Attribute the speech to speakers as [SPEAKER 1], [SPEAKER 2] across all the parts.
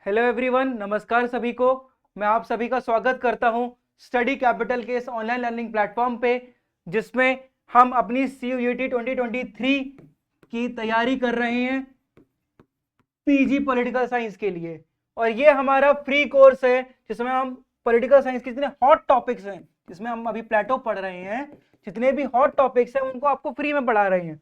[SPEAKER 1] Hello everyone, नमस्कार सभी को। मैं आप सभी का स्वागत करता हूं स्टडी कैपिटल के इस ऑनलाइन लर्निंग प्लेटफॉर्म पे, जिसमें हम अपनी CUET 2023 की तैयारी कर रहे हैं पीजी पॉलिटिकल साइंस के लिए। और ये हमारा फ्री कोर्स है जिसमें हम पॉलिटिकल साइंस के जितने हॉट टॉपिक्स हैं, जिसमें हम अभी प्लेटो पढ़ रहे हैं, जितने भी हॉट टॉपिक्स हैं उनको आपको फ्री में पढ़ा रहे हैं।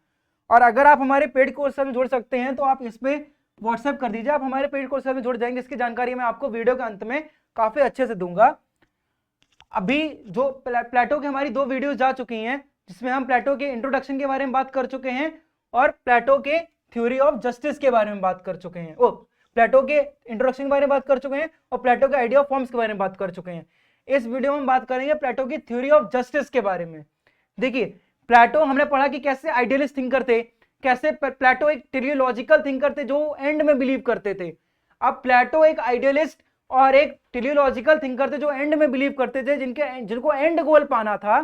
[SPEAKER 1] और अगर आप हमारे पेड कोर्स से जुड़ सकते हैं तो आप इसमें व्हाट्सएप कर दीजिए, आप हमारे पेड कोर्स में जुड़ जाएंगे। इसकी जानकारी मैं आपको वीडियो के अंत में काफी अच्छे से दूंगा। अभी जो प्लेटो की हमारी 2 वीडियोस जा चुकी हैं, जिसमें हम प्लेटो के इंट्रोडक्शन के बारे में बात कर चुके हैं और प्लेटो के थ्योरी ऑफ जस्टिस के बारे में बात कर चुके हैं। प्लेटो के इंट्रोडक्शन के बारे में बात कर चुके हैं और प्लेटो के आइडिया ऑफ फॉर्म्स के बारे में बात कर चुके हैं। इस वीडियो में हम बात करेंगे प्लेटो की थ्योरी ऑफ जस्टिस के बारे में। देखिए, प्लेटो हमने पढ़ा कि कैसे आइडियलिस्ट थिंकर थे, कैसे प्लेटो एक टेलियोलॉजिकल थिंकर थे जो एंड में बिलीव करते थे। अब प्लेटो एक आइडियलिस्ट और एक टेलियोलॉजिकल थिंकर थे जो एंड में बिलीव करते थे, जिनको एंड गोल पाना था।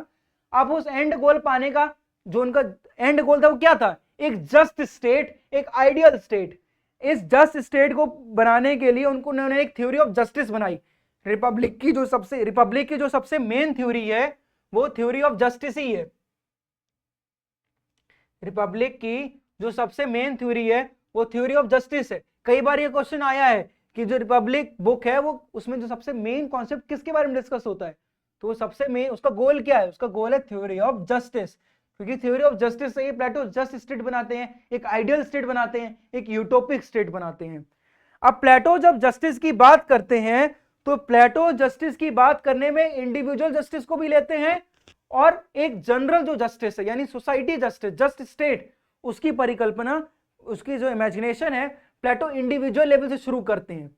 [SPEAKER 1] अब उस एंड गोल पाने का जो उनका एंड गोल था वो क्या था? एक जस्ट स्टेट, एक आइडियल स्टेट। इस जस्ट स्टेट को बनाने के लिए उन्होंने एक थ्योरी ऑफ जस्टिस बनाई। रिपब्लिक की जो सबसे मेन थ्योरी है वो थ्योरी ऑफ जस्टिस ही है। रिपब्लिक की जो सबसे मेन थ्योरी है वो थ्योरी ऑफ जस्टिस है। कई बार ये क्वेश्चन आया है कि जो रिपब्लिक बुक है वो उसमें जो सबसे मेन कॉन्सेप्ट किसके बारे में डिस्कस होता है, तो वो सबसे मेन उसका गोल क्या है? उसका गोल है थ्योरी ऑफ जस्टिस। क्योंकि थ्योरी ऑफ जस्टिस से ही प्लेटो जस्ट स्टेट बनाते हैं, एक आइडियल स्टेट बनाते हैं, एक यूटोपिक स्टेट बनाते हैं। अब प्लेटो जब जस्टिस की बात करते हैं तो प्लेटो जस्टिस की बात करने में इंडिविजुअल जस्टिस को भी लेते हैं और एक जनरल जो जस्टिस है यानी सोसाइटी जस्टिस, जस्ट स्टेट, उसकी परिकल्पना, उसकी जो इमेजिनेशन है प्लेटो इंडिविजुअल लेवल से शुरू करते हैं।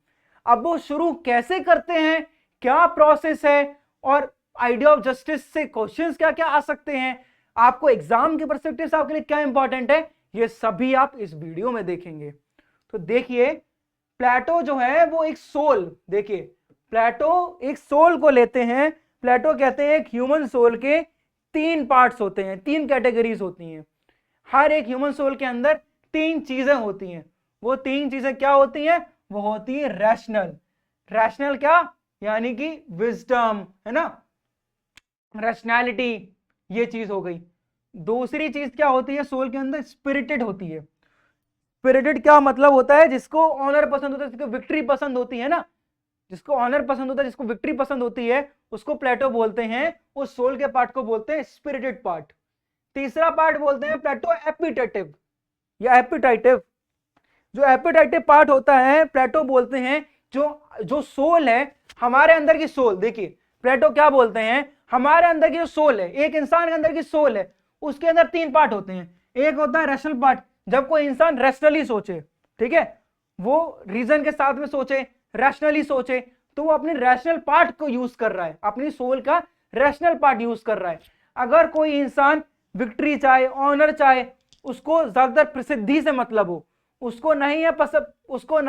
[SPEAKER 1] अब वो शुरू कैसे करते हैं, क्या प्रोसेस है और आइडिया ऑफ जस्टिस से क्वेश्चंस क्या क्या आ सकते हैं, आपको एग्जाम के पर्सपेक्टिव से आपके लिए क्या इंपॉर्टेंट है, ये सभी आप इस वीडियो में देखेंगे। तो देखिए, प्लेटो जो है वो एक सोल, देखिए प्लेटो एक सोल को लेते हैं। प्लेटो कहते हैं एक ह्यूमन सोल के 3 पार्ट्स होते हैं, 3 कैटेगरीज होती हैं। हर एक ह्यूमन सोल के अंदर 3 चीजें होती हैं। वो 3 चीजें क्या होती हैं? वो होती है रैशनल। रैशनल क्या? यानी कि विजडम, है ना, रैशनैलिटी, ये चीज हो गई। दूसरी चीज क्या होती है सोल के अंदर? स्पिरिटेड होती है। स्पिरिटेड क्या मतलब होता है? जिसको ऑनर पसंद होता है, जिसको विक्ट्री पसंद होती है ना, जिसको ऑनर पसंद होता है, जिसको विक्ट्री पसंद होती है, उसको प्लेटो बोलते हैं, उस सोल के पार्ट को बोलते हैं स्पिरिटेड पार्ट। तीसरा पार्ट बोलते हैं प्लेटो एपिटेटिव या एपिटाइटिव। जो एपिटाइटिव पार्ट होता है प्लेटो बोलते हैं जो सोल है, हमारे अंदर की सोल। देखिए प्लेटो क्या बोलते हैं, हमारे अंदर की जो सोल है, एक इंसान के अंदर की सोल है, उसके अंदर 3 पार्ट होते हैं। एक होता है रैशनल पार्ट, जब कोई इंसान रैशनली सोचे, ठीक है, वो रीजन के साथ में सोचे, रैशनली सोचे, तो वो अपने रैशनल पार्ट को यूज कर रहा है, अपनी सोल का रैशनल पार्ट यूज कर रहा है। अगर कोई इंसान विक्ट्री चाहे, ऑनर चाहे, उसको ज्यादातर प्रसिद्धि से मतलब हो, उसको नहीं है पसंद, उसको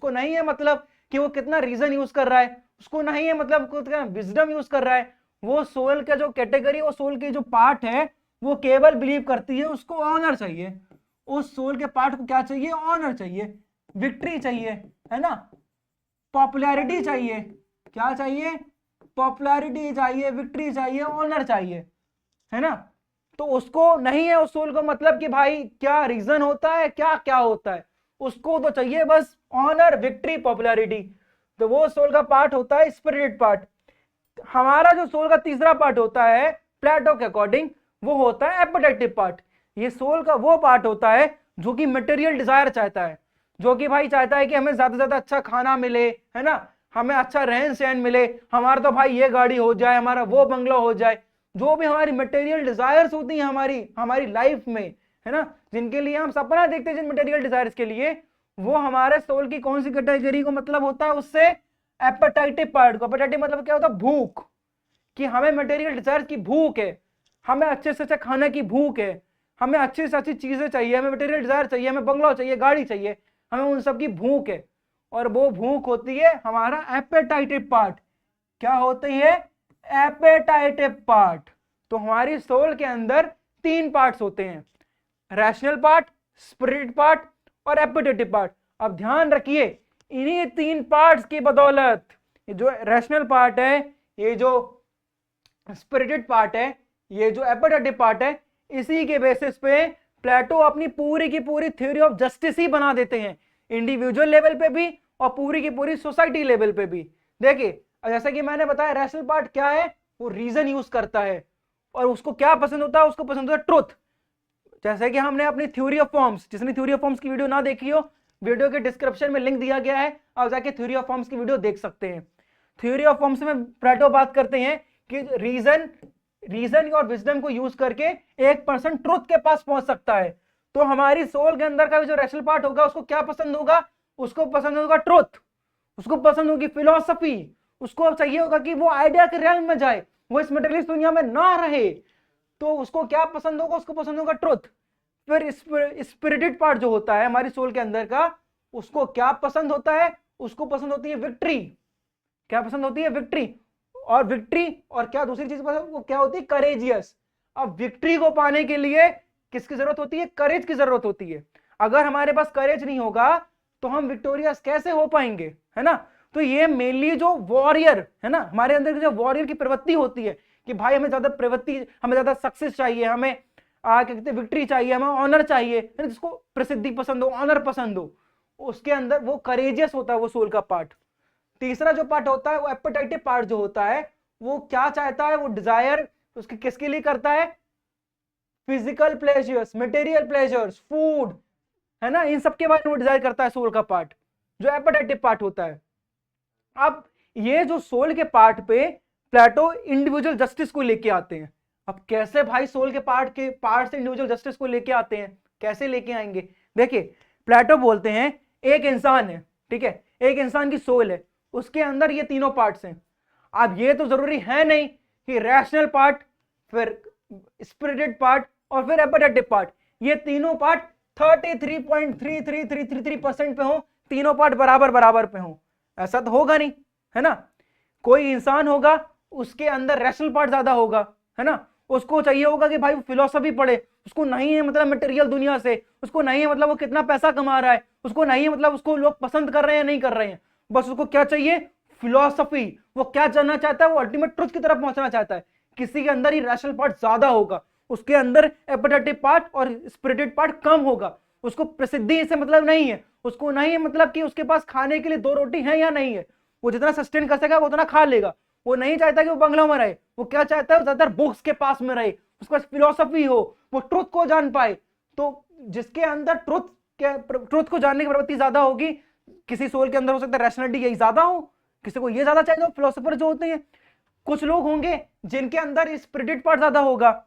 [SPEAKER 1] नहीं है मतलब कि वो कितना रीजन यूज कर रहा है, उसको नहीं है मतलब कितना विजडम यूज कर रहा है, वो सोल का जो कैटेगरी, वो सोल की जो पार्ट है, वो केवल बिलीव करती है उसको ऑनर चाहिए। उस सोल के पार्ट को क्या चाहिए? ऑनर चाहिए, विक्ट्री चाहिए, है ना, पॉपुलैरिटी चाहिए। क्या चाहिए? पॉपुलैरिटी चाहिए, विक्ट्री चाहिए, ऑनर चाहिए, है ना। तो उसको नहीं है उस सोल को मतलब कि भाई क्या रीजन होता है, क्या क्या होता है, उसको तो चाहिए बस ऑनर, विक्ट्री, पॉपुलैरिटी। तो वो सोल का पार्ट होता है स्पिरिटेड पार्ट। हमारा जो सोल का तीसरा पार्ट होता है प्लेटो के अकॉर्डिंग, वो होता है एपेटाइटिव पार्ट। ये सोल का वो पार्ट होता है जो कि मटेरियल डिजायर चाहता है, जो कि भाई चाहता है कि हमें ज्यादा से ज्यादा अच्छा खाना मिले, है ना, हमें अच्छा रहन सहन मिले, हमारा तो भाई ये गाड़ी हो जाए, हमारा वो बंगला हो जाए। जो भी हमारी मटेरियल डिजायर्स होती हैं हमारी लाइफ में, है ना, जिनके लिए हम सपना देखते हैं, जिन मटेरियल डिजायर्स के लिए, वो हमारे सोल की कौन सी कैटेगरी को मतलब होता है? उससे एपेटाइटिव पार्ट को। एपेटाइटिव मतलब क्या होता है? भूख, कि हमें मटेरियल डिजायर्स की भूख है, हमें अच्छे से अच्छा खाने की भूख है, हमें अच्छी से अच्छी चीजें चाहिए, हमें मटेरियल डिजायर चाहिए, हमें बंगला चाहिए, गाड़ी चाहिए, हमें उन सब की भूख है। और वो भूख होती है हमारा एपेटाइटिव पार्ट। क्या होती है? एपेटाइटिव पार्ट। तो हमारी सोल के अंदर 3 पार्ट्स होते हैं, रैशनल पार्ट, स्पिरिट पार्ट और एपेटाइटिव पार्ट। अब ध्यान रखिए, इन्हीं 3 पार्ट्स की बदौलत, ये जो रैशनल पार्ट है, ये जो स्पिरिटेड पार्ट है, ये जो एपेटाइटिव पार्ट है, इसी के बेसिस पे प्लेटो अपनी पूरी की पूरी थ्योरी ऑफ जस्टिस ही बना देते हैं, इंडिविजुअल लेवल पे भी और पूरी की पूरी सोसाइटी लेवल पे भी। देखिए जैसा कि मैंने बताया, रैशनल पार्ट क्या है, वो रीजन यूज करता है, और उसको क्या पसंद होता है, उसको पसंद होता है ट्रुथ। जैसे कि हमने अपनी थ्योरी ऑफ फॉर्म्स, जिसने थ्योरी ऑफ फॉर्म्स की वीडियो ना देखी हो, वीडियो के डिस्क्रिप्शन में लिंक दिया गया है, आप जाके थ्योरी ऑफ फॉर्म्स की वीडियो देख सकते हैं। थ्योरी ऑफ फॉर्म्स में प्लेटो बात करते हैं कि रीजन और विजडम को यूज करके एक पर्सन ट्रुथ के पास पहुंच सकता है। तो हमारी सोल के अंदर का जो रैशनल पार्ट होगा, उसको क्या पसंद होगा, उसको पसंद होगा ट्रुथ, उसको पसंद होगी फिलॉसफी, उसको चाहिए होगा कि वो आइडिया के रियल्म में जाए, वो इस मटेरियलिस्ट दुनिया में ना रहे। तो उसको क्या पसंद होगा, उसको पसंद होगा ट्रुथ। फिर स्पिरिटेड पार्ट जो होता है हमारी सोल के अंदर का, उसको क्या पसंद होता है, उसको पसंद होती है विक्ट्री। क्या पसंद होती है, विक्ट्री। और विक्ट्री और क्या दूसरी चीज पसंद, वो क्या होती है, करेजियस। अब विक्ट्री को पाने के लिए किसकी जरूरत होती है, करेज की जरूरत होती है। अगर हमारे पास करेज नहीं होगा तो हम विक्टोरियस कैसे हो पाएंगे, है ना। तो ये मेनली जो वॉरियर है ना, हमारे अंदर जो वॉरियर की प्रवृत्ति होती है कि भाई हमें ज्यादा प्रवृत्ति, हमें ज्यादा सक्सेस चाहिए, हमें क्या कहते हैं विक्ट्री चाहिए, हमें ऑनर चाहिए, जिसको प्रसिद्धि पसंद हो, ऑनर पसंद हो, उसके अंदर वो करेजियस होता है, वो सोल का पार्ट। तीसरा जो पार्ट होता है वो एपेटाइटिव पार्ट जो होता है, वो क्या चाहता है, वो डिजायर उसके किसके लिए करता है, physical pleasures, material pleasures, food, है ना, इन सब के बारे में डिजायर करता है सोल का पार्ट, जो एपेटाइटिव पार्ट होता है। अब ये जो सोल के पार्ट पे प्लेटो इंडिविजुअल जस्टिस को लेके आते हैं। अब कैसे भाई सोल के पार्ट से इंडिविजुअल जस्टिस को लेके आते हैं, कैसे लेके आएंगे। देखिए प्लेटो बोलते हैं एक इंसान है, ठीक है, एक इंसान की सोल है, उसके अंदर ये तीनों पार्ट्स हैं। अब ये तो जरूरी है नहीं कि रैशनल पार्ट, फिर स्पिरिटेड पार्ट और फिर एपेटाइटिव पार्ट, ये तीनों पार्ट 33.33333% पे हो, तीनों पार्ट बराबर बराबर पे हो, ऐसा तो होगा नहीं, है ना। कोई इंसान होगा उसके अंदर रैशनल पार्ट ज्यादा होगा, है ना, उसको चाहिए होगा कि भाई वो फिलोसफी पढ़े, उसको नहीं है मतलब मटेरियल दुनिया से, उसको नहीं है मतलब वो कितना पैसा कमा रहा है, उसको नहीं है मतलब उसको लोग पसंद कर रहे हैं नहीं कर रहे हैं, बस उसको क्या चाहिए, फिलोसफी। वो क्या जानना चाहता है, वो अल्टीमेट ट्रुथ की तरफ पहुंचना चाहता है। किसी के अंदर ही रैशनल पार्ट ज्यादा होगा, उसके अंदर एपेटाइटिव पार्ट और स्पिरिटेड पार्ट कम होगा। उसको प्रसिद्धि से मतलब नहीं है, उसको नहीं है मतलब कि उसके पास खाने के लिए 2 रोटी है या नहीं है, वो जितना सस्टेन कर सकेगा वो उतना खा लेगा। वो नहीं चाहता कि वो बंगलों में रहे, वो क्या चाहता है, ज्यादातर बुक्स के पास में रहे, उसके पास फिलोसफी हो, वो ट्रुथ को जान पाए। तो जिसके अंदर ट्रुथ को जानने की प्रवृत्ति ज्यादा होगी, किसी सोल के अंदर हो सकता है रैशनलिटी यही ज्यादा हो, किसी को ये ज्यादा चाहिए, फिलोसोफर जो होते हैं। कुछ लोग होंगे जिनके अंदर स्पिरिटेड पार्ट ज्यादा होगा,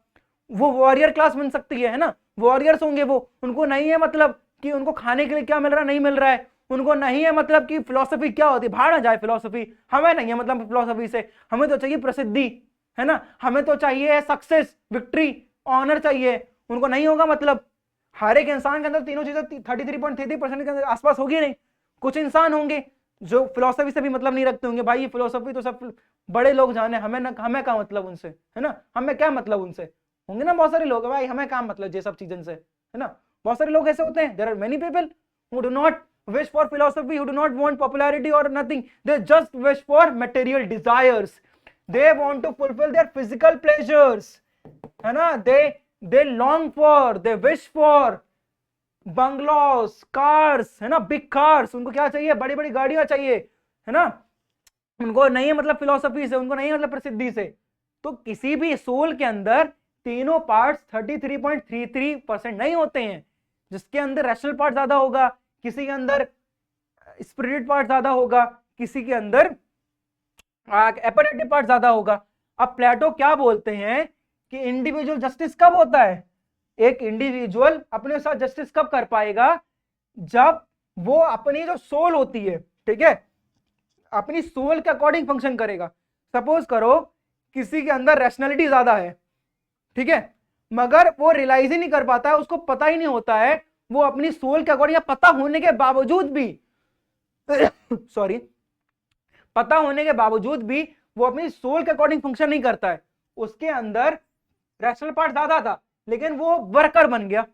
[SPEAKER 1] वो वॉरियर क्लास बन सकती है ना, वॉरियर्स होंगे वो, उनको नहीं है मतलब कि उनको खाने के लिए क्या मिल रहा है नहीं मिल रहा है, उनको नहीं है मतलब कि फिलोसफी क्या होती है, भाड़ ना जाए फिलोसफी, हमें नहीं है मतलब फिलोसफी से, हमें तो चाहिए प्रसिद्धि, है ना, हमें तो चाहिए सक्सेस, विक्ट्री, ऑनर चाहिए, उनको नहीं होगा मतलब। हर एक इंसान के अंदर तीनों चीजें 33.33% के आसपास होगी नहीं। कुछ इंसान होंगे जो फिलोसफी से भी मतलब नहीं रखते होंगे, भाई ये फिलोसफी तो सब बड़े लोग जाने, हमें क्या मतलब उनसे, है ना, हमें क्या मतलब उनसे, होंगे ना बहुत सारे लोग, भाई हमें क्या मतलब ये सब चीजों से, है ना। बहुत सारे लोग ऐसे होते हैं, there are many people who do not wish for philosophy, who do not want popularity or nothing, they just wish for material desires, they want to fulfill their physical pleasures, है ना, they long for, they wish for bungalows, cars, है ना, big cars, उनको क्या चाहिए, बड़ी बड़ी गाड़ियां चाहिए, है ना, उनको नहीं है मतलब फिलोसफी से, उनको नहीं है मतलब प्रसिद्धि से। तो किसी भी सोल के अंदर तीनों पार्ट्स 33.33% नहीं होते हैं, जिसके अंदर रैशनल पार्ट ज्यादा होगा, किसी के अंदर स्पिरिटेड पार्ट ज्यादा होगा, किसी के अंदर एपेटाइटिव पार्ट ज्यादा होगा। अब प्लेटो क्या बोलते हैं कि इंडिविजुअल जस्टिस कब होता है, एक इंडिविजुअल अपने साथ जस्टिस कब कर पाएगा, जब वो अपनी जो सोल होती है, ठीक है, अपनी सोल के अकॉर्डिंग फंक्शन करेगा। सपोज करो किसी के अंदर रैशनैलिटी ज्यादा है, ठीक है, मगर वो रियलाइज ही नहीं कर पाता है, उसको पता ही नहीं होता है, वो अपनी सोल के अकॉर्डिंग, पता होने के बावजूद भी सॉरी, पता होने के बावजूद भी वो अपनी सोल के अकॉर्डिंग फंक्शन नहीं करता है। उसके अंदर रैशनल पार्ट ज्यादा था लेकिन वो वर्कर बन गया,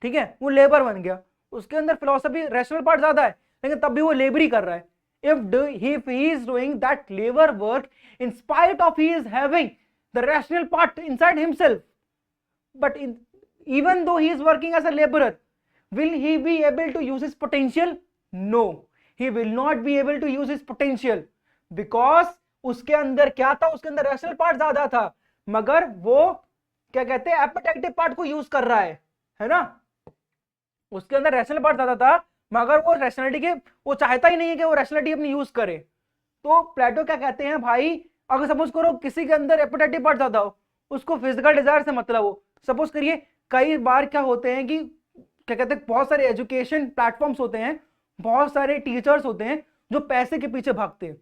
[SPEAKER 1] ठीक है, वो लेबर बन गया। उसके अंदर फिलोसफी रैशनल पार्ट ज्यादा है लेकिन तब भी वो लेबर ही कर रहा है. If he is doing that labor work in spite of he is having the rational part inside himself, but even though he is working as a laborer, will he be able to use his potential? No, he will not be able to use his potential because उसके अंदर क्या था, उसके अंदर rational part ज्यादा था, मगर वो क्या कहते हैं एपेटाइटिव पार्ट को यूज कर रहा है ना. उसके अंदर रैशनल पार्ट ज्यादा था मगर वो रैशनलिटी के वो चाहता ही नहीं है कि वो रैशनलिटी अपनी यूज करे. तो प्लेटो क्या कहते हैं भाई, अगर सपोज करो किसी के अंदर एपेटाइटिव पार्ट ज्यादा हो, उसको फिजिकल डिजायर से मतलब हो. सपोज करिए कई बार क्या होते हैं कि क्या कहते हैं बहुत सारे एजुकेशन प्लेटफॉर्म्स होते हैं, बहुत सारे टीचर्स होते हैं जो पैसे के पीछे भागते हैं.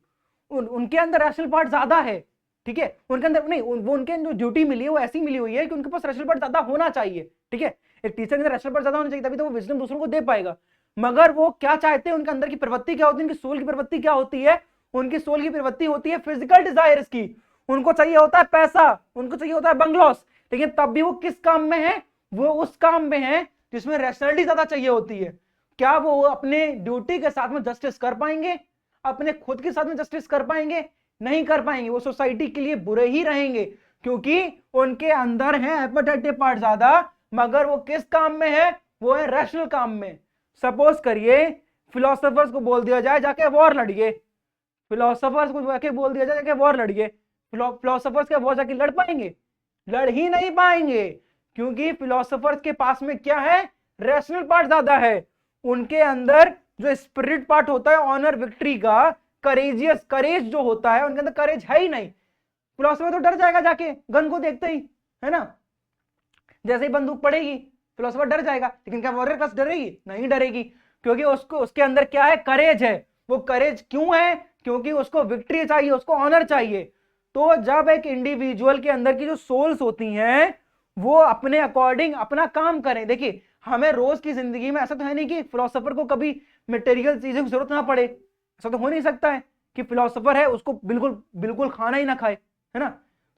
[SPEAKER 1] उनके अंदर रैशनल पार्ट ज्यादा है, ठीक है, उनके अंदर नहीं, वो उनके जो ड्यूटी मिली है वो ऐसी मिली हुई है कि उनके पास रैशनल पार्ट ज्यादा होना चाहिए. ठीक है, एक टीचर के अंदर रैशनल पार्ट ज्यादा होना चाहिए तभी तो वो विजडम दूसरों को दे पाएगा. मगर वो क्या चाहते हैं, उनके अंदर की प्रवृत्ति क्या होती है, उनकी सोल की प्रवृत्ति क्या होती है, उनकी सोल की प्रवृत्ति होती है फिजिकल डिजायर्स की. उनको चाहिए होता है पैसा, उनको चाहिए होता है बंगलौस, लेकिन तब भी वो किस काम में है, वो उस काम में है जिसमें रैशनलिटी ज्यादा चाहिए होती है. क्या वो अपने ड्यूटी के साथ में जस्टिस कर पाएंगे, अपने खुद के साथ में जस्टिस कर पाएंगे? नहीं कर पाएंगे. वो सोसाइटी के लिए बुरे ही रहेंगे क्योंकि उनके अंदर है एपेटाइटिव पार्ट ज्यादा, मगर वो किस काम में है, वो है रैशनल काम में. सपोज करिए फिलोसोफर्स को बोल दिया जाए जाके वॉर लड़िए, फिलोसोफर्स को जाके बोल दिया जाए जाके वॉर लड़िए, फिलोसोफर्स क्या वॉर जाके लड़ पाएंगे? लड़ ही नहीं पाएंगे क्योंकि फिलोसोफर्स के पास में क्या है, रैशनल पार्ट ज्यादा है. उनके अंदर जो स्पिरिट पार्ट होता है ऑनर विक्ट्री का, करेजियस करेज जो होता है, उनके अंदर करेज है ही नहीं. फिलोसोफर तो डर जाएगा जाके गन को देखते ही, है ना, जैसे ही बंदूक पड़ेगी फिलोसोफर डर जाएगा. लेकिन क्या वॉरियर क्लास डरेगी? नहीं डरेगी क्योंकि उसको उसके अंदर क्या है, करेज है. वो करेज क्यों है? क्योंकि उसको विक्ट्री चाहिए, उसको ऑनर चाहिए. तो जब एक इंडिविजुअल के अंदर की जो सोल्स होती हैं वो अपने अकॉर्डिंग अपना काम करें. देखिए हमें रोज की जिंदगी में ऐसा तो है नहीं कि फिलोसोफर को कभी मटेरियल चीजों की जरूरत ना पड़े, ऐसा तो हो नहीं सकता है कि फिलोसोफर है उसको बिल्कुल बिल्कुल खाना ही ना खाए, है ना.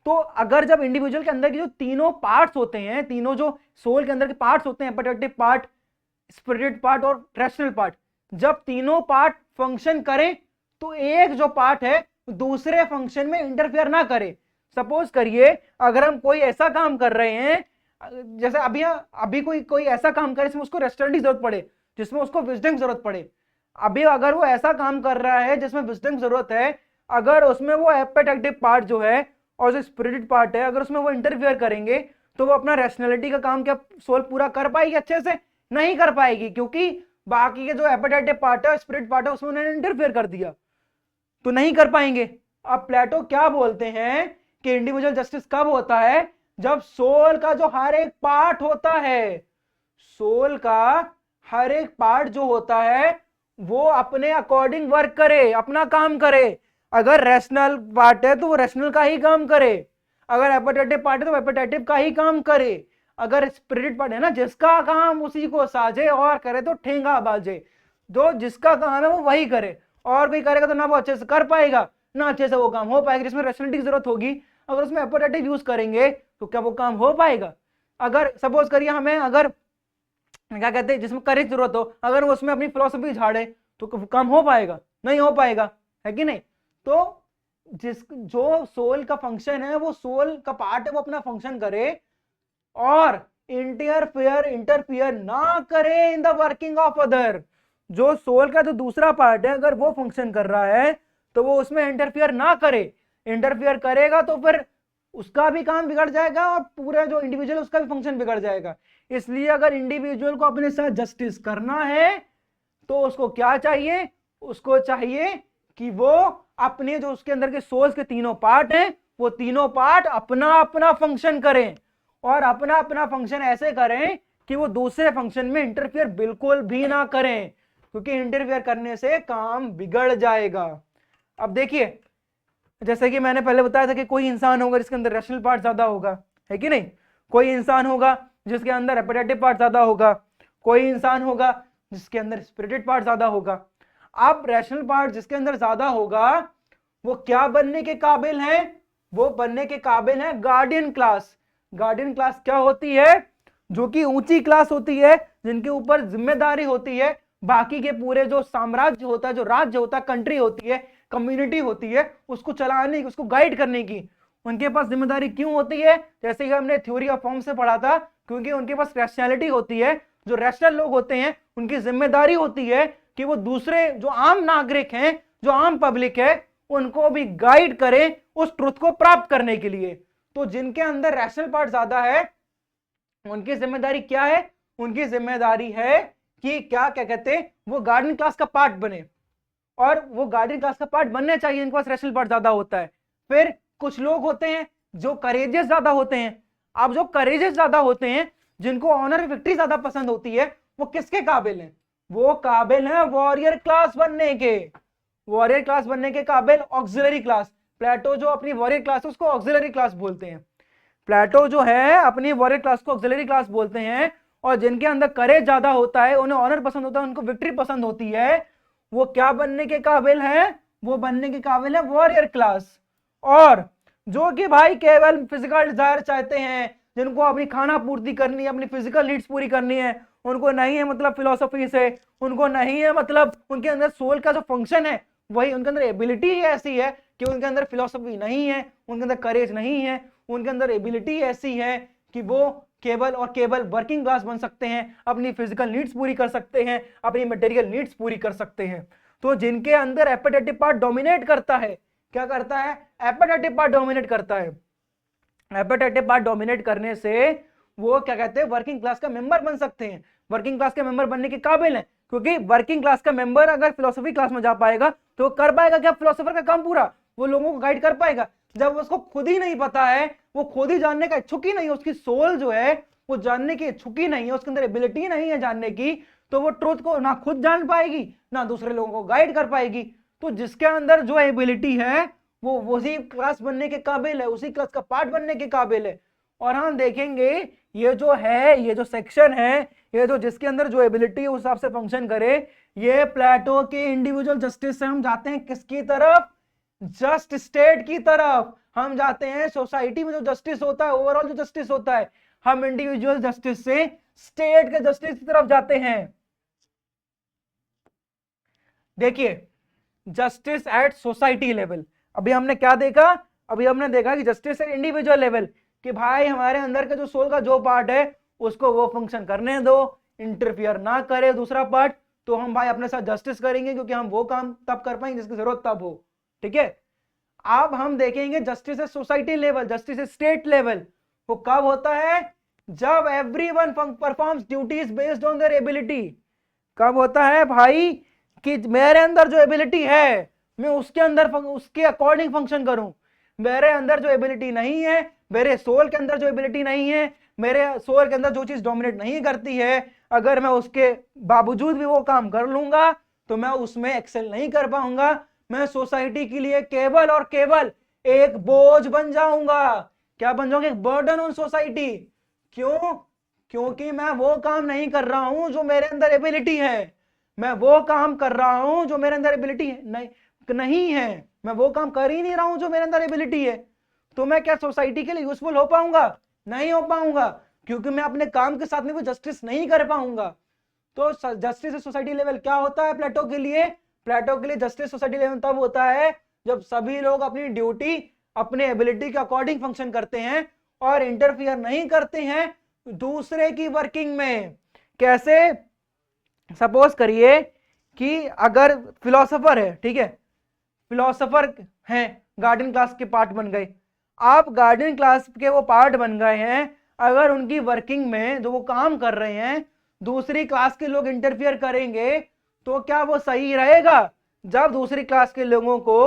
[SPEAKER 1] तो अगर जब इंडिविजुअल के अंदर की जो तीनों पार्ट्स होते हैं, तीनों जो सोल के अंदर के पार्ट्स होते हैं, एपेटाइटिव पार्ट, स्पिरिट पार्ट और रैशनल पार्ट, जब तीनों पार्ट फंक्शन करें तो एक जो पार्ट है दूसरे फंक्शन में इंटरफेयर ना करे. सपोज करिए अगर हम कोई ऐसा काम कर रहे हैं, जैसे अभी कोई ऐसा काम करे जिसमें उसको रैशनलिटी जरूरत पड़े, जिसमें उसको विजडम जरूरत पड़े. अभी अगर वो ऐसा काम कर रहा है जिसमें विजडम जरूरत है, अगर उसमें वो एपेटाइटिव पार्ट जो है और जो स्पिरिट पार्ट है अगर उसमें वो इंटरफेयर करेंगे तो वो अपना रैशनलिटी का काम क्या सोल पूरा कर पाएगी? अच्छे से नहीं कर पाएगी क्योंकि बाकी के जो एपेटाइटिव पार्ट है, स्पिरिट पार्ट है, उसमें उन्होंने इंटरफेयर कर दिया, तो नहीं कर पाएंगे. अब प्लेटो क्या बोलते हैं कि इंडिविजुअल जस्टिस कब होता है? जब सोल का जो हर एक पार्ट होता है, सोल का हर एक पार्ट जो होता है वो अपने अकॉर्डिंग वर्क करे, अपना काम करे. अगर रैशनल पार्ट है तो वो रैशनल का ही काम करे, अगर एपेटाइटिव पार्ट है तो एपेटाइटिव का ही काम करे, अगर स्पिरिट पार्ट है ना जिसका काम उसी को साजे और करे तो ठेंगा बाजे. जो जिसका काम है वो वही करे, और कोई करेगा तो ना वो अच्छे से कर पाएगा ना अच्छे से वो काम हो पाएगा. जिसमें रैशनलिटी की जरूरत होगी अगर उसमें एपेटाइटिव यूज करेंगे तो क्या वो काम हो पाएगा? अगर सपोज करिए हमें अगर क्या कहते हैं जिसमें करेज जरूरत हो, अगर वो उसमें अपनी फिलोसफी झाड़े तो काम हो पाएगा? नहीं हो पाएगा, है कि नहीं. तो जो सोल का फंक्शन है, वो सोल का पार्ट है, वो अपना फंक्शन करे और इंटरफियर ना करे in the working of other. जो सोल का जो दूसरा पार्ट है अगर वो फंक्शन कर रहा है तो वो उसमें इंटरफियर ना करे. इंटरफियर करेगा तो फिर उसका भी काम बिगड़ जाएगा और पूरा जो इंडिविजुअल उसका भी फंक्शन बिगड़ जाएगा. इसलिए अगर इंडिविजुअल को अपने साथ जस्टिस करना है तो उसको क्या चाहिए? उसको चाहिए कि वो अपने जो उसके अंदर के सोल्स के तीनों पार्ट हैं वो तीनों पार्ट अपना अपना फंक्शन करें, और अपना अपना फंक्शन ऐसे करें कि वो दूसरे फंक्शन में इंटरफियर बिल्कुल भी ना करें, क्योंकि इंटरफियर करने से काम बिगड़ जाएगा. अब देखिए जैसे कि मैंने पहले बताया था कि कोई इंसान होगा जिसके अंदर रैशनल पार्ट ज्यादा होगा, है कि नहीं. कोई इंसान होगा जिसके अंदर एपेटाइटिव पार्ट ज्यादा होगा, कोई इंसान होगा जिसके अंदर स्पिरिटेड पार्ट ज्यादा होगा. अब रैशनल पार्ट जिसके अंदर ज्यादा होगा वो क्या बनने के काबिल है? वो बनने के काबिल है गार्डियन क्लास. गार्डियन क्लास क्या होती है? जो कि ऊंची क्लास होती है, जिनके ऊपर जिम्मेदारी होती है, बाकी के पूरे जो साम्राज्य होता है, जो राज्य होता है, कंट्री होती है, कम्युनिटी होती है, उसको चलाने की, उसको गाइड करने की उनके पास जिम्मेदारी क्यों होती है? जैसे कि हमने थ्योरी ऑफ फॉर्म से पढ़ा था, क्योंकि उनके पास रैशनैलिटी होती है। जो रैशनल लोग होते हैं उनकी जिम्मेदारी होती है कि वो दूसरे जो आम नागरिक हैं, जो आम पब्लिक है, उनको भी गाइड करें उस ट्रुथ को प्राप्त करने के लिए। तो जिनके अंदर रैशनल पार्ट ज्यादा है उनकी जिम्मेदारी क्या है? उनकी जिम्मेदारी है कि क्या क्या कहते हैं, वो गार्डन क्लास का पार्ट बने, और वो गार्डन क्लास का पार्ट बनने चाहिए, इनके पास रैशनल पार्ट ज्यादा होता है। फिर कुछ लोग होते हैं जो करेजियस ज्यादा होते हैं। अब जो करेजियस ज्यादा होते हैं, जिनको ऑनर विक्ट्री ज्यादा पसंद होती है, वो किसके काबिल हैं? वो काबिल हैं वॉरियर क्लास बनने के। वॉरियर क्लास बनने के काबिल ऑक्सिलरी क्लास। प्लेटो जो अपनी वॉरियर क्लास है उसको ऑक्सिलरी क्लास बोलते हैं। प्लेटो जो है अपनी वॉरियर क्लास को ऑक्सिलरी क्लास बोलते हैं। और जिनके अंदर करेज ज्यादा होता है, उन्हें ऑनर पसंद होता है, उनको विक्ट्री पसंद होती है, वो क्या बनने के काबिल है? वो बनने के काबिल है वॉरियर क्लास। और जो कि भाई केवल फिजिकल डिजायर चाहते हैं, जिनको अपनी खाना पूर्ति करनी है, अपनी फिजिकल नीड्स पूरी करनी है, उनको नहीं है मतलब फिलोसफी से, उनको नहीं है मतलब उनके अंदर सोल का जो फंक्शन है, वही उनके अंदर एबिलिटी ऐसी है कि उनके अंदर फिलोसफी नहीं है, उनके अंदर करेज नहीं है, उनके अंदर एबिलिटी ऐसी है कि वो केवल और केवल वर्किंग क्लास बन सकते हैं, अपनी फिजिकल नीड्स पूरी कर सकते हैं, अपनी मटेरियल नीड्स पूरी कर सकते हैं। तो जिनके अंदर एपेटाइटिव पार्ट डोमिनेट करता है, क्या करता है? एपेटाइटिव पार्ट डोमिनेट करता है। एपेटाइटिव पार्ट डोमिनेट करने से वो क्या कहते हैं, वर्किंग क्लास का मेंबर बन सकते हैं, वर्किंग क्लास के मेंबर बनने के काबिल हैं। क्योंकि वर्किंग क्लास का मेंबर अगर फिलोसफी क्लास में जा पाएगा तो कर पाएगा क्या? फिलोसोफर का काम पूरा, वो लोगों को गाइड कर पाएगा। जब उसको खुद ही नहीं पता है, वो खुद ही जानने का इच्छुक ही नहीं है, उसकी सोल जो है वो जानने की इच्छुक ही नहीं है, उसके अंदर एबिलिटी नहीं है जानने की, तो वो ट्रूथ को ना खुद जान पाएगी, ना दूसरे लोगों को गाइड कर पाएगी। तो जिसके अंदर जो एबिलिटी है वो उसी क्लास बनने के काबिल है, उसी क्लास का पार्ट बनने के काबिल है। और हम देखेंगे ये जो है, ये जो सेक्शन है, ये जो जिसके अंदर जो एबिलिटी उस हिसाब से फंक्शन करे, ये प्लेटो के इंडिविजुअल जस्टिस से हम जाते हैं किसकी तरफ? जस्ट स्टेट की तरफ हम जाते हैं। सोसाइटी में जो जस्टिस होता है, ओवरऑल जो जस्टिस होता है, हम इंडिविजुअल जस्टिस से स्टेट के जस्टिस की तरफ जाते हैं। देखिए, जस्टिस एट सोसाइटी लेवल, अभी हमने क्या देखा? अभी हमने देखा कि जस्टिस एट इंडिविजुअल लेवल, कि भाई हमारे अंदर का जो सोल का जो पार्ट है उसको वो फंक्शन करने दो, इंटरफियर ना करे दूसरा पार्ट, तो हम भाई अपने साथ जस्टिस करेंगे, क्योंकि हम वो काम तब कर पाएंगे जिसकी जरूरत तब हो। ठीक है, अब हम देखेंगे justice eight society level, justice eight state level, वो कब होता है? जब everyone performs duties based on their ability. कब होता है भाई? कि मेरे अंदर जो एबिलिटी है मैं उसके अंदर उसके अकॉर्डिंग फंक्शन करूं। मेरे अंदर जो एबिलिटी नहीं है, मेरे सोल के अंदर जो एबिलिटी नहीं है, मेरे सोल के अंदर जो चीज डोमिनेट नहीं करती है, अगर मैं उसके बावजूद भी वो काम कर लूंगा तो मैं उसमें एक्सेल नहीं कर पाऊंगा। मैं सोसाइटी के लिए केवल और केवल एक बोझ बन जाऊंगा। क्या बन जाऊंगा? एक बर्डन ऑन सोसाइटी। क्यों? क्योंकि मैं वो काम नहीं कर रहा हूं जो मेरे अंदर एबिलिटी है, मैं वो काम कर रहा हूं जो मेरे अंदर एबिलिटी नहीं है, मैं वो काम कर ही नहीं रहा हूं जो मेरे अंदर एबिलिटी है। तो मैं क्या सोसाइटी के लिए यूजफुल हो पाऊंगा? नहीं हो पाऊंगा, क्योंकि मैं अपने काम के साथ में वो जस्टिस नहीं कर पाऊंगा। तो जस्टिस सोसाइटी लेवल क्या होता है प्लेटो के लिए? प्लेटो के लिए जस्टिस सोसाइटी लेवल तब होता है जब सभी लोग अपनी ड्यूटी अपने एबिलिटी के अकॉर्डिंग फंक्शन करते हैं और इंटरफियर नहीं करते हैं दूसरे की वर्किंग में। कैसे? सपोज करिए कि अगर फिलोसोफर है, ठीक है, फिलोसोफर हैं, गार्डन क्लास के पार्ट बन गए। आप गार्डन क्लास के वो पार्ट बन गए हैं, अगर उनकी वर्किंग में जो वो काम कर रहे हैं दूसरी क्लास के लोग इंटरफियर करेंगे तो क्या वो सही रहेगा? जब दूसरी क्लास के लोगों को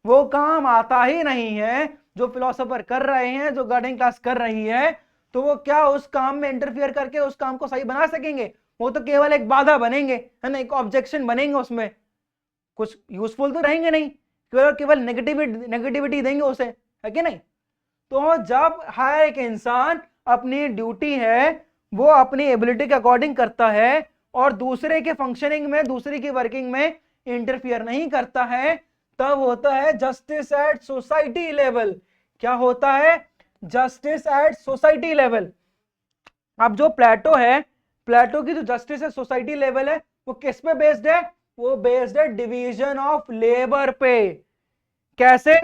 [SPEAKER 1] वो काम आता ही नहीं है जो फिलोसोफर कर रहे हैं, जो गार्डन क्लास कर रही है, तो वो क्या उस काम में इंटरफियर करके उस काम को सही बना सकेंगे? वो तो केवल एक बाधा बनेंगे, है ना, एक ऑब्जेक्शन बनेंगे, उसमें कुछ यूजफुल तो रहेंगे नहीं, केवल केवल नेगेटिविटी देंगे उसे, है कि नहीं? तो जब हर एक इंसान अपनी ड्यूटी है वो अपनी एबिलिटी के अकॉर्डिंग करता है और दूसरे के फंक्शनिंग में, दूसरे की वर्किंग में इंटरफियर नहीं करता है, तब होता है जस्टिस एट सोसाइटी लेवल। क्या होता है? Justice eight society level. अब जो प्लेटो है, प्लेटो की जो जस्टिस है सोसाइटी लेवल है वो किस पे बेस्ड है? वो बेस्ड है डिवीजन ऑफ लेबर पे। कैसे?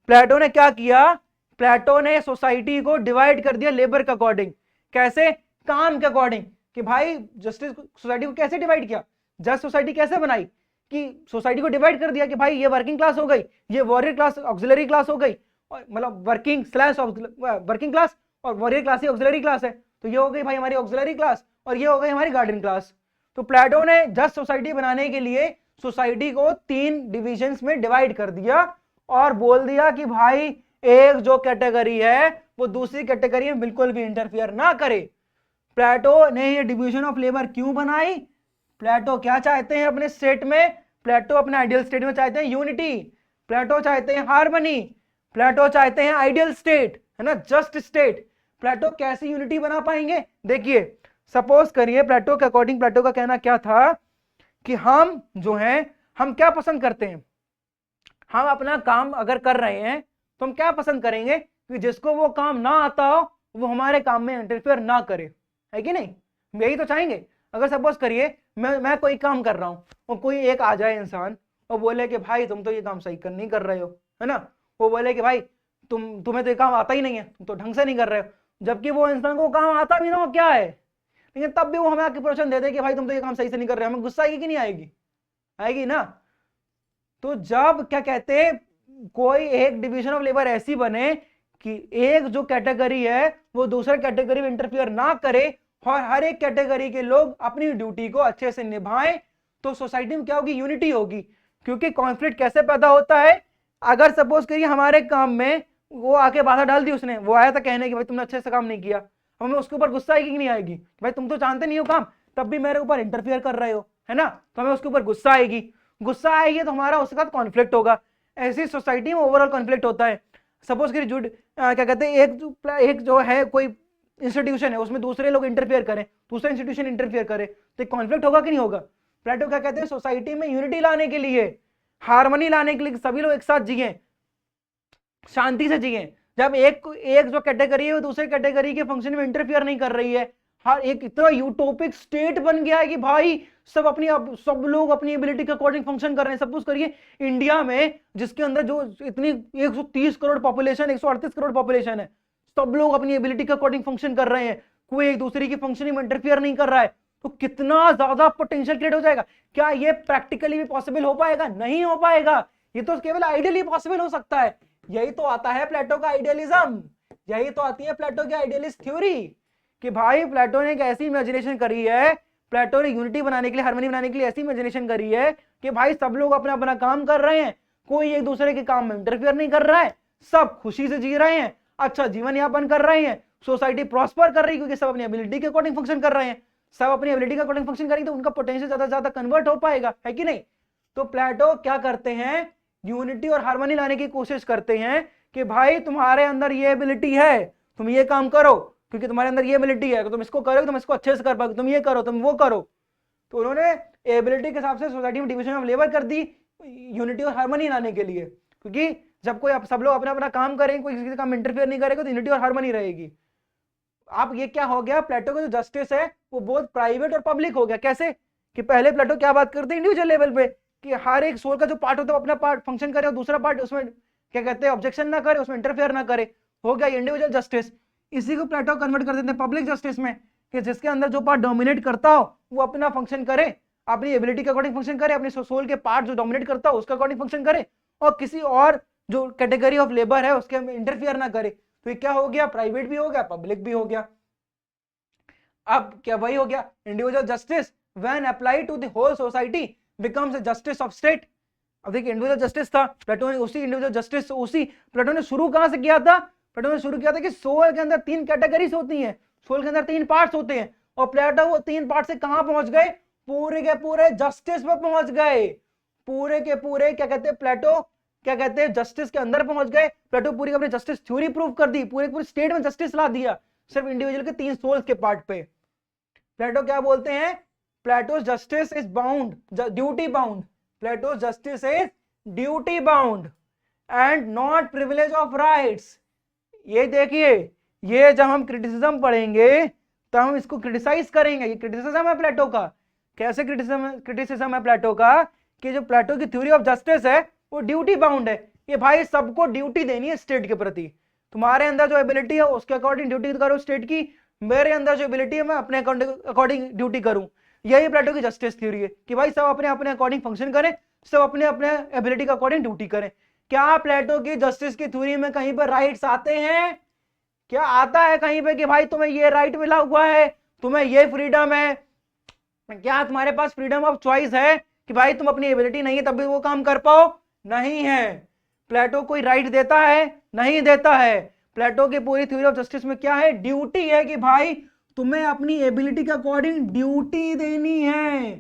[SPEAKER 1] प्लेटो ने क्या किया? प्लेटो ने सोसाइटी को डिवाइड कर दिया लेबर के अकॉर्डिंग। कैसे? काम के अकॉर्डिंग। कि भाई जस्टिस सोसाइटी को कैसे डिवाइड किया? जस्ट सोसाइटी कैसे बनाई कि सोसाइटी को डिवाइड कर दिया कि भाई ये वर्किंग क्लास हो गई, ये वॉरियर क्लास ऑक्सिलरी क्लास हो गई, और मतलब वर्किंग स्लैश वर्किंग क्लास और वॉरियर क्लास ही ऑक्सिलरी क्लास है, तो ये हो गई भाई हमारी ऑक्सिलरी क्लास और ये हो गई हमारी गार्डन क्लास। तो प्लेटो ने जस्ट सोसाइटी बनाने के लिए सोसाइटी को 3 डिविजन्स में डिवाइड कर दिया और बोल दिया कि भाई एक जो कैटेगरी है वो दूसरी कैटेगरी में बिल्कुल भी इंटरफियर ना करे। प्लेटो ने ये डिवीजन ऑफ लेबर क्यों बनाई? प्लेटो क्या चाहते हैं अपने स्टेट में? प्लेटो अपने आइडियल स्टेट में चाहते हैं यूनिटी, प्लेटो चाहते हैं हार्मनी, प्लेटो चाहते हैं आइडियल स्टेट, है ना, जस्ट स्टेट। प्लेटो कैसे यूनिटी बना पाएंगे? देखिए सपोज करिए प्लेटो के अकॉर्डिंग प्लेटो का कहना क्या था कि हम जो हैं हम क्या पसंद करते हैं, हम अपना काम अगर कर रहे हैं तो हम क्या पसंद करेंगे कि जिसको वो काम ना आता हो वो हमारे काम में इंटरफेयर ना करे, है कि नहीं? यही तो चाहेंगे। अगर सपोज करिए मैं कोई काम कर रहा हूं और कोई एक आ जाए इंसान और बोले कि भाई तुम तो ये काम सही कर नहीं कर रहे हो, है ना, वो बोले कि भाई तुम्हें तो ये काम आता ही नहीं है, तुम तो ढंग से नहीं कर रहे हो, जबकि वो इंसान को काम आता भी ना हो क्या है, लेकिन तब भी वो हमें आके प्रश्न दे दे कि भाई तुम तो ये काम सही से नहीं कर रहे हो, हमें गुस्सा आएगी कि नहीं आएगी? आएगी ना। तो जब क्या कहते हैं कोई एक डिवीजन ऑफ लेबर ऐसी बने कि एक जो कैटेगरी है वो दूसरे कैटेगरी में इंटरफियर ना करे और हर एक कैटेगरी के लोग अपनी ड्यूटी को अच्छे से निभाएं, तो सोसाइटी में क्या होगी? यूनिटी होगी। क्योंकि कॉन्फ्लिक्ट कैसे पैदा होता है? अगर सपोज करिए हमारे काम में वो आके बाधा डाल दी, उसने वो आया था कहने कि भाई तुमने अच्छे से काम नहीं किया, हमें उसके ऊपर गुस्सा आएगी कि नहीं आएगी? भाई तुम तो जानते नहीं हो काम, तब भी मेरे ऊपर इंटरफियर कर रहे हो, है ना, तो हमें उसके ऊपर गुस्सा आएगी। गुस्सा आएगी तो हमारा उसके साथ कॉन्फ्लिक्ट होगा। ऐसी सोसाइटी में ओवरऑल कॉन्फ्लिक्ट होता है। सपोज करिए क्या कहते हैं एक जो है कोई इंस्टीट्यूशन है उसमें दूसरे लोग इंटरफियर करें, दूसरा इंस्टीट्यूशन इंटरफियर करे, तो कॉन्फ्लिक्ट होगा कि नहीं होगा? प्लेटो क्या कहते हैं? सोसाइटी में यूनिटी लाने के लिए, हार्मनी लाने के लिए, सभी लोग एक साथ जिए, शांति से जिए। जब एक जो कैटेगरी है वो दूसरे कैटेगरी के फंक्शन में इंटरफियर नहीं कर रही है, हर एक इतना यूटोपिक स्टेट बन गया है कि भाई सब लोग अपनी एबिलिटी के अकॉर्डिंग फंक्शन कर रहे हैं। सपोज करिए इंडिया में जिसके अंदर जो इतनी 130 करोड़ पॉपुलेशन, 138 करोड़ पॉपुलेशन है, सब लोग अपनी एबिलिटी के अकॉर्डिंग फंक्शन कर रहे हैं, कोई एक दूसरे की फंक्शनिंग में इंटरफियर नहीं कर रहा है, तो कितना ज्यादा पोटेंशियल क्रिएट हो जाएगा। क्या ये प्रैक्टिकली भी पॉसिबल हो पाएगा? नहीं हो पाएगा, ये तो केवल आइडियली पॉसिबल हो सकता है। यही तो आता है प्लेटो का आइडियलिज्म, यही तो आती है प्लेटो की आइडियलिस्ट थ्योरी कि भाई प्लेटो ने एक ऐसी इमेजिनेशन करी है, प्लेटो ने यूनिटी बनाने के लिए, हार्मनी बनाने के लिए ऐसी इमेजिनेशन करी है कि भाई सब लोग अपना अपना काम कर रहे हैं, कोई एक दूसरे के काम में इंटरफियर नहीं कर रहा है, सब खुशी से जी रहे हैं, अच्छा जीवन यापन कर रहे हैं, सोसाइटी प्रॉस्पर कर रही है क्योंकि सब अपनी एबिलिटी के अकॉर्डिंग फंक्शन कर रहे हैं, सब अपनी एबिलिटी के अकॉर्डिंग फंक्शन करेंगे तो उनका पोटेंशियल ज्यादा से ज्यादा कन्वर्ट हो पाएगा, है कि नहीं? तो प्लेटो क्या करते हैं? यूनिटी और हार्मनी लाने की कोशिश करते हैं कि भाई तुम्हारे अंदर ये एबिलिटी है, तुम ये काम करो क्योंकि तुम्हारे अंदर ये एबिलिटी है, तो तुम इसको करोगे, तुम इसको अच्छे से कर पाओगे, तुम ये करो, तुम वो करो। तो उन्होंने एबिलिटी के हिसाब से सोसाइटी में डिवीजन ऑफ लेबर कर दी यूनिटी और हार्मनी लाने के लिए, क्योंकि जब कोई सब लोग अपना अपना काम करेंगे, कोई किसी का काम इंटरफेयर नहीं करेगा, तो यूनिटी और हार्मनी रहेगी। अब ये क्या हो गया? प्लेटो का जो जस्टिस है वो बहुत प्राइवेट और पब्लिक हो गया। कैसे? कि पहले प्लेटो क्या बात करते हैं इंडिविजुअल लेवल पे कि हर एक सोल का जो पार्ट होता है अपना पार्ट फंक्शन करे और दूसरा पार्ट उसमें क्या कहते हैं ऑब्जेक्शन ना करे, उसमें इंटरफेयर ना करे, हो गया इंडिविजुअल जस्टिस। इसी को प्लेटो कन्वर्ट कर देते हैं पब्लिक जस्टिस में कि जिसके अंदर जो पार्ट डोमिनेट करता हो वो अपना फंक्शन करे, अपनी एबिलिटी के अकॉर्डिंग फंक्शन करे, अपने सोल के पार्ट जो डोमिनेट करता हो उसके अकॉर्डिंग फंक्शन करे और किसी और जो कैटेगरी ऑफ लेबर है उसके इंटरफियर ना करे। तो ये क्या हो गया? प्राइवेट भी हो गया, पब्लिक भी हो गया। अब क्या वही हो गया individual justice when applied to the whole society becomes a justice of state. अब देखिए इंडिविजुअल जस्टिस था, प्लेटो ने उसी इंडिविजुअल जस्टिस उसी प्लेटो ने शुरू कहां से किया था? प्लेटो ने शुरू किया था कि सोल के अंदर 3 कैटेगरीज होती हैं, सोल के अंदर 3 पार्ट्स होते हैं, और प्लेटो वो 3 पार्ट से कहां पहुंच गए? पूरे के पूरे जस्टिस पर पहुंच गए, पूरे के पूरे क्या कहते हैं प्लेटो क्या कहते हैं जस्टिस के अंदर पहुंच गए। प्लेटो पूरी अपनी जस्टिस थ्योरी प्रूव कर दी, पूरे पूरे स्टेट में जस्टिस ला दिया सिर्फ इंडिविजुअल के 3 सोल्स के पार्ट पे। प्लेटो क्या बोलते हैं? प्लेटो's justice is bound, duty bound. Plato's justice is duty bound and not privilege of rights. ये देखिए, ये जब हम क्रिटिसिज्म पढ़ेंगे तो हम इसको क्रिटिसाइज करेंगे, ये क्रिटिसिज्म है प्लेटो का कैसे क्रिटिसिज्म है प्लेटो का कि जो प्लेटो की थ्योरी ऑफ जस्टिस है वो ड्यूटी बाउंड है, कि भाई सबको ड्यूटी देनी है स्टेट के प्रति, तुम्हारे अंदर जो एबिलिटी है उसके अकॉर्डिंग ड्यूटी करो स्टेट की, मेरे अंदर जो एबिलिटी है मैं अपने अकॉर्डिंग ड्यूटी करूं। यही प्लेटो की जस्टिस थ्योरी है कि भाई सब अपने अपने अकॉर्डिंग फंक्शन करें, सब अपने अपने एबिलिटी के अकॉर्डिंग ड्यूटी करें। क्या प्लेटो की जस्टिस की थ्योरी में कहीं पर राइट्स आते हैं? क्या आता है कहीं पे कि भाई तुम्हें ये राइट मिला हुआ है, तुम्हें ये फ्रीडम है? क्या तुम्हारे पास फ्रीडम ऑफ चॉइस है कि भाई तुम अपनी एबिलिटी नहीं है तब भी वो काम कर पाओ? नहीं है। प्लेटो कोई राइट देता है? नहीं देता है। प्लेटो की पूरी थ्योरी ऑफ जस्टिस में क्या है? ड्यूटी है, कि भाई तुम्हें अपनी एबिलिटी के अकॉर्डिंग ड्यूटी देनी है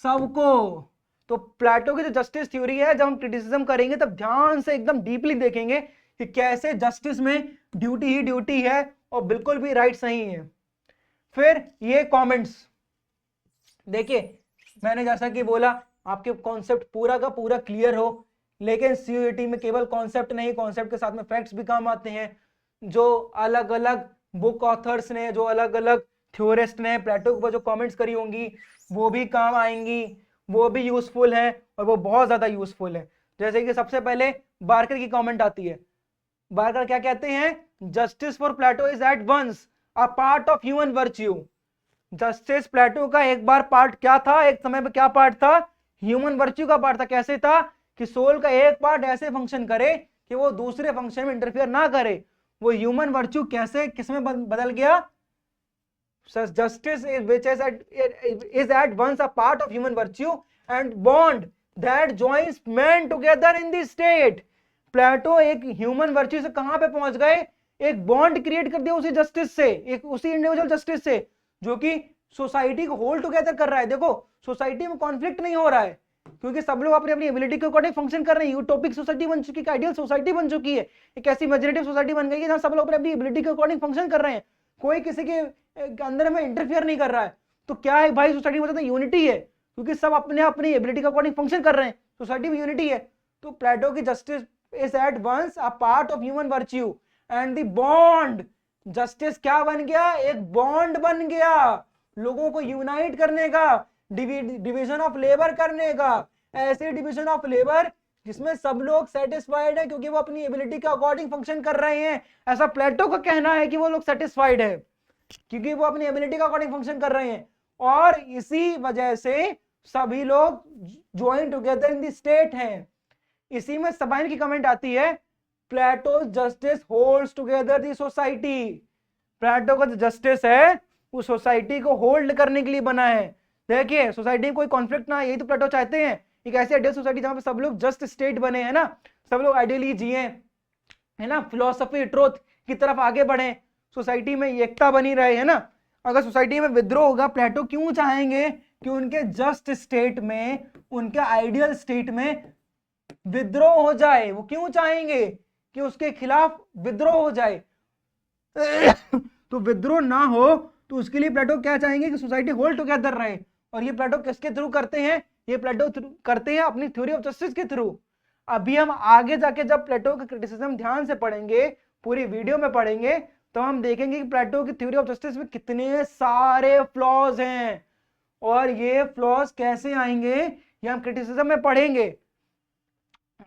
[SPEAKER 1] सबको। तो प्लेटो की जो जस्टिस थ्योरी है, जब हम क्रिटिसिज्म करेंगे तब ध्यान से एकदम डीपली देखेंगे कि कैसे जस्टिस में ड्यूटी ही ड्यूटी है और बिल्कुल भी राइट्स नहीं है। फिर ये कमेंट्स देखिए, मैंने जैसा कि बोला आपके कॉन्सेप्ट पूरा का पूरा क्लियर हो, लेकिन सीयूईटी में केवल कॉन्सेप्ट नहीं, कॉन्सेप्ट के साथ में फैक्ट्स भी काम आते हैं। जो अलग अलग बुक ऑथर्स ने, जो अलग अलग थ्योरिस्ट ने प्लेटो के ऊपर जो कमेंट्स करी होंगी वो भी काम आएंगी, वो भी यूजफुल है और वो बहुत ज्यादा यूजफुल है। जैसे कि सबसे पहले बार्कर की कमेंट आती है। बार्कर क्या कहते हैं? Justice for Plato is at once a part of human virtue. Justice Plato का एक बार पार्ट क्या था, एक समय पे क्या पार्ट था? ह्यूमन वर्च्यू का पार्ट था। कैसे था? कि सोल का एक पार्ट ऐसे फंक्शन करे कि वो दूसरे फंक्शन में इंटरफियर ना करे। वो ह्यूमन वर्च्यू कैसे किसमें बदल गया? justice is which is at once a part of human virtue and bond that joins men together in the state। प्लेटो एक ह्यूमन वर्च्यू से कहां पे पहुंच गए? एक बॉन्ड क्रिएट कर दिया उसी जस्टिस से, एक उसी इंडिविजुअल जस्टिस से जो कि सोसाइटी को होल्ड टुगेदर कर रहा है। देखो सोसाइटी में कॉन्फ्लिक्ट नहीं हो रहा है क्योंकि सब लोग अपनी अपनी एबिलिटी के अकॉर्डिंग फंक्शन कर रहे हैं। यूटोपिक सोसाइटी बन चुकी है, आइडियल सोसाइटी बन चुकी है, एक ऐसी इमेजिनेटिव सोसाइटी बन गई है जहां सब लोग अपनी एबिलिटी के अकॉर्डिंग फंक्शन कर रहे हैं, कोई किसी के अंदर में इंटरफियर नहीं कर रहा है। तो क्या है भाई, सोसाइटी में तो यूनिटी है क्योंकि सब अपने अपनी एबिलिटी के अकॉर्डिंग फंक्शन कर रहे हैं, सोसाइटी में यूनिटी है। तो प्लेटो की justice is at once a part of human virtue and the bond. Justice क्या बन गया? एक बॉन्ड बन गया, लोगों को यूनाइट करने का, डिवीजन ऑफ लेबर करने का, ऐसे डिवीजन ऑफ लेबर जिसमें सब लोग सेटिस्फाइड है क्योंकि वो अपनी एबिलिटी के अकॉर्डिंग फंक्शन कर रहे हैं। ऐसा प्लेटो का कहना है कि वो लोग सेटिस्फाइड है क्योंकि वो अपनी एबिलिटी के अकॉर्डिंग फंक्शन कर रहे हैं और इसी वजह से सभी लोग join together in the state हैं। इसी में सबाइन की कमेंट आती है, Plato justice holds together the society. Plato का जो जस्टिस है वो सोसाइटी को होल्ड करने के लिए बना है। देखिए सोसाइटी में कोई कॉन्फ्लिक्ट ना, यही तो प्लेटो चाहते हैं, एक ऐसी आइडियल सोसाइटी जहां पे सब लोग जस्ट स्टेट बने, है ना, सब लोग आइडियली जिए, है ना, फिलोसफी ट्रुथ की तरफ आगे बढ़े, सोसाइटी में एकता बनी रहे, है ना। अगर सोसाइटी में विद्रोह होगा, प्लेटो क्यों चाहेंगे कि उनके जस्ट स्टेट में, उनके आइडियल स्टेट में विद्रोह हो जाए? वो क्यों चाहेंगे कि उसके खिलाफ विद्रोह हो जाए? तो विद्रोह ना हो तो उसके लिए प्लेटो क्या चाहेंगे कि सोसाइटी होल्ड टुगेदर रहे। और ये प्लेटो किसके थ्रू करते हैं? ये प्लेटो करते हैं अपनी थ्योरी ऑफ जस्टिस के थ्रू। अभी हम आगे जाके जब प्लेटो का क्रिटिसिज्म ध्यान से पढ़ेंगे, पूरी वीडियो में पढ़ेंगे, तो हम देखेंगे कि प्लेटो की थ्योरी ऑफ जस्टिस में कितने सारे फ्लॉज हैं और ये फ्लॉज कैसे आएंगे ये हम क्रिटिसिज्म में पढ़ेंगे।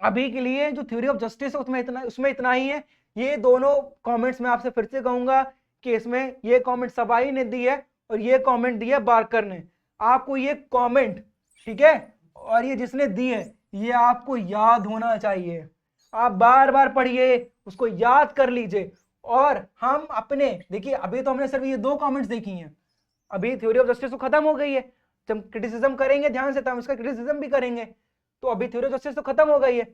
[SPEAKER 1] अभी के लिए जो थ्योरी ऑफ जस्टिस है उसमें इतना ही है। ये दोनों कमेंट्स मैं आपसे फिर से कहूंगा कि इसमें ये कमेंट सबाई ने दी है और ये कमेंट दी है बार्कर ने। आपको ये कमेंट, ठीक है, और ये जिसने दी है ये आपको याद होना चाहिए। आप बार बार पढ़िए, उसको याद कर लीजिए। और हम अपने, देखिए अभी तो हमने सिर्फ ये दो कमेंट्स देखी हैं, अभी थ्योरी ऑफ जस्टिस तो खत्म हो गई है। जब क्रिटिसिज्म करेंगे ध्यान से तब इसका क्रिटिसिज्म भी करेंगे। तो अभी थ्योरी ऑफ जस्टिस तो खत्म हो गई है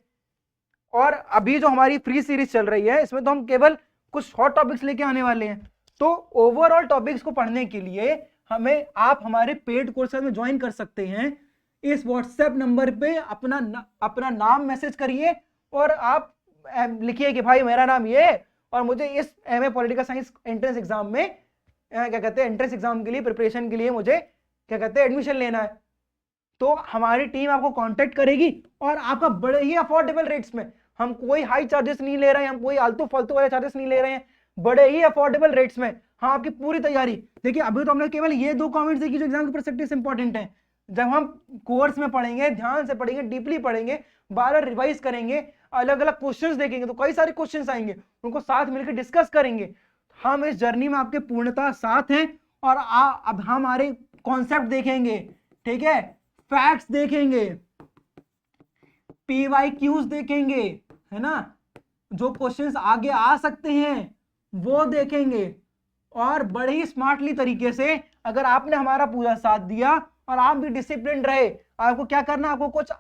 [SPEAKER 1] और अभी जो हमारी फ्री सीरीज चल रही है इसमें तो हम केवल कुछ शॉर्ट टॉपिक्स लेके आने वाले हैं। तो ओवरऑल टॉपिक्स को पढ़ने के लिए हमें आप हमारे पेड कोर्सेज में ज्वाइन कर सकते हैं। इस व्हाट्सएप नंबर पे अपना नाम मैसेज करिए और आप लिखिए कि भाई मेरा नाम ये और मुझे इस MA political science entrance exam में क्या कहते हैं, एंट्रेंस एग्जाम के लिए प्रिपरेशन के लिए मुझे क्या कहते हैं एडमिशन लेना है। तो हमारी टीम आपको कांटेक्ट करेगी और आपका बड़े ही अफोर्डेबल रेट्स में, हम कोई हाई चार्जेस नहीं ले रहे हैं, हम कोई आलतू फालतू वाले चार्जेस नहीं ले रहे हैं, बड़े ही अफोर्डेबल रेट्स में। हाँ, आपकी पूरी तैयारी देखिए, अभी तो हमने केवल ये 2 कमेंट्स देखी जो एग्जाम के परस्पेक्टिव से इंपॉर्टेंट है। जब हम कोर्स में पढ़ेंगे, ध्यान से पढ़ेंगे, डीपली पढ़ेंगे, बार बार रिवाइज करेंगे, अलग अलग क्वेश्चंस देखेंगे, तो कई सारे क्वेश्चंस आएंगे, उनको साथ मिलकर डिस्कस करेंगे। हम इस जर्नी में आपके पूर्णतः साथ हैं। और अब हम हमारे कॉन्सेप्ट देखेंगे, ठीक है, फैक्ट्स देखेंगे, PYQs देखेंगे, है ना, जो क्वेश्चंस आगे आ सकते हैं वो देखेंगे। और बड़े ही स्मार्टली तरीके से अगर आपने हमारा पूरा साथ दिया और आप भी डिसिप्लिन रहे, आपको क्या करना, आपको कुछ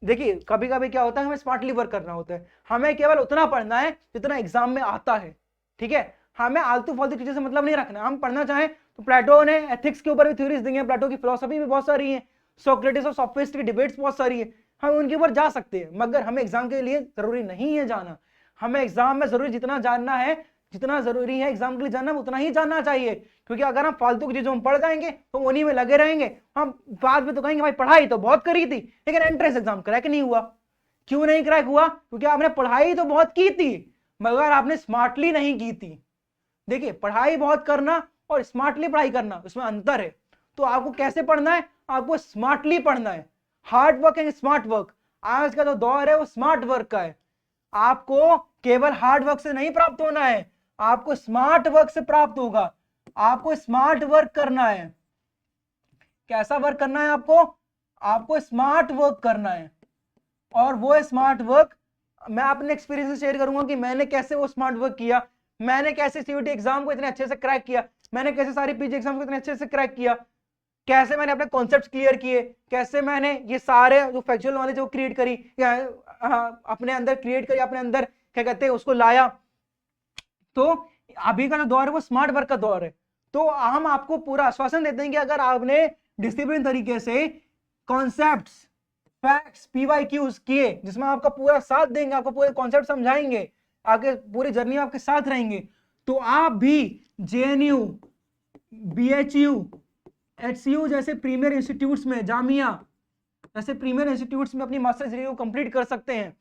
[SPEAKER 1] देखिए, कभी कभी क्या होता है, हमें स्मार्टली वर्क करना होता है, हमें केवल उतना पढ़ना है जितना एग्जाम में आता है, ठीक है, हमें आलतू फालतू चीजों से मतलब नहीं रखना। हम पढ़ना चाहें तो प्लेटो ने एथिक्स के ऊपर भी थ्योरीज दी हैं, प्लेटो की फिलोसफी भी बहुत सारी है, सोक्रेटिस और सोफिस्ट की डिबेट्स बहुत सारी है, हम उनके ऊपर जा सकते हैं, मगर हमें एग्जाम के लिए जरूरी नहीं है जाना। हमें एग्जाम में जरूरी जितना जानना है, जितना जरूरी है एग्जाम के लिए जानना, उतना ही जानना चाहिए। क्योंकि अगर हम फालतू की चीजों में पढ़ जाएंगे तो उन्हीं में लगे रहेंगे, हम बाद में तो कहेंगे भाई पढ़ाई तो बहुत करी थी लेकिन एंट्रेंस एग्जाम क्रैक नहीं हुआ। क्यों नहीं क्रैक हुआ? क्योंकि आपने पढ़ाई तो बहुत की थी मगर आपने स्मार्टली नहीं की थी। देखिए, पढ़ाई बहुत करना और स्मार्टली पढ़ाई करना, उसमें अंतर है। तो आपको कैसे पढ़ना है? आपको स्मार्टली पढ़ना है। Hard work and smart work, आज का जो दौर है वो स्मार्ट वर्क का है। आपको केवल हार्ड वर्क से नहीं प्राप्त होना है, आपको स्मार्ट वर्क से प्राप्त होगा। आपको स्मार्ट वर्क करना है। कैसा वर्क करना है? आपको स्मार्ट वर्क करना है। और वो स्मार्ट वर्क मैं अपने एक्सपीरियंस से शेयर करूंगा कि मैंने कैसे वो स्मार्ट वर्क किया, मैंने कैसे सीयूटी एग्जाम को इतने अच्छे से क्रैक किया, मैंने कैसे सारी पीजी एग्जाम को इतने अच्छे से क्रैक किया, कैसे मैंने अपने कॉन्सेप्ट्स क्लियर किए, कैसे मैंने ये सारे जो फैक्चुअल नॉलेज वो क्रिएट करी या अपने अंदर क्रिएट करी, अपने अंदर क्या कहते हैं उसको लाया। तो अभी का जो दौर है वो स्मार्ट वर्क का दौर है। तो हम आपको पूरा आश्वासन देते हैं कि अगर आपने डिसिप्लिन तरीके से कॉन्सेप्ट्स, फैक्ट्स, PYQs किए, जिसमें आपका पूरा साथ देंगे, आपको पूरे कॉन्सेप्ट समझाएंगे, आगे पूरी जर्नी आपके साथ रहेंगे, तो आप भी JNU, BHU, HCU जैसे प्रीमियर इंस्टीट्यूट्स में, जामिया जैसे प्रीमियर इंस्टीट्यूट्स में अपनी मास्टर्स डिग्री को कंप्लीट कर सकते हैं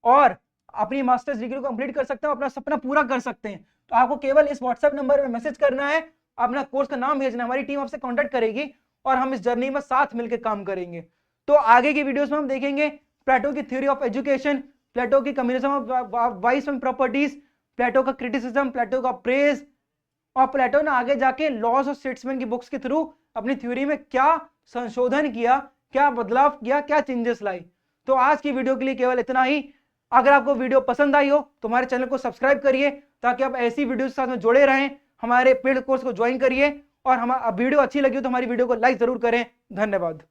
[SPEAKER 1] और अपनी मास्टर्स डिग्री को कंप्लीट कर सकते हैं, अपना सपना पूरा कर सकते हैं। तो आपको केवल इस व्हाट्सएप नंबर पे मैसेज करना है, अपना कोर्स का नाम भेजना, हमारी टीम आपसे कांटेक्ट करेगी और हम इस जर्नी में साथ मिलकर काम करेंगे। तो आगे की वीडियोस में हम देखेंगे प्लेटो की थ्योरी ऑफ एजुकेशन, प्लेटो की communism of wives and properties, Plato का क्रिटिसिज्म, प्लेटो का प्रेज, और प्लेटो ने आगे जाके लॉज ऑफ स्टेट्समैन की बुक्स के थ्रू अपनी थ्योरी में क्या संशोधन किया, क्या बदलाव किया, क्या चेंजेस लाई। तो आज की वीडियो के लिए केवल इतना ही। अगर आपको वीडियो पसंद आई हो तो हमारे चैनल को सब्सक्राइब करिए ताकि आप ऐसी वीडियो के साथ में जुड़े रहें। हमारे पेड कोर्स को ज्वाइन करिए और वीडियो अच्छी लगी हो तो हमारी वीडियो को लाइक जरूर करें। धन्यवाद।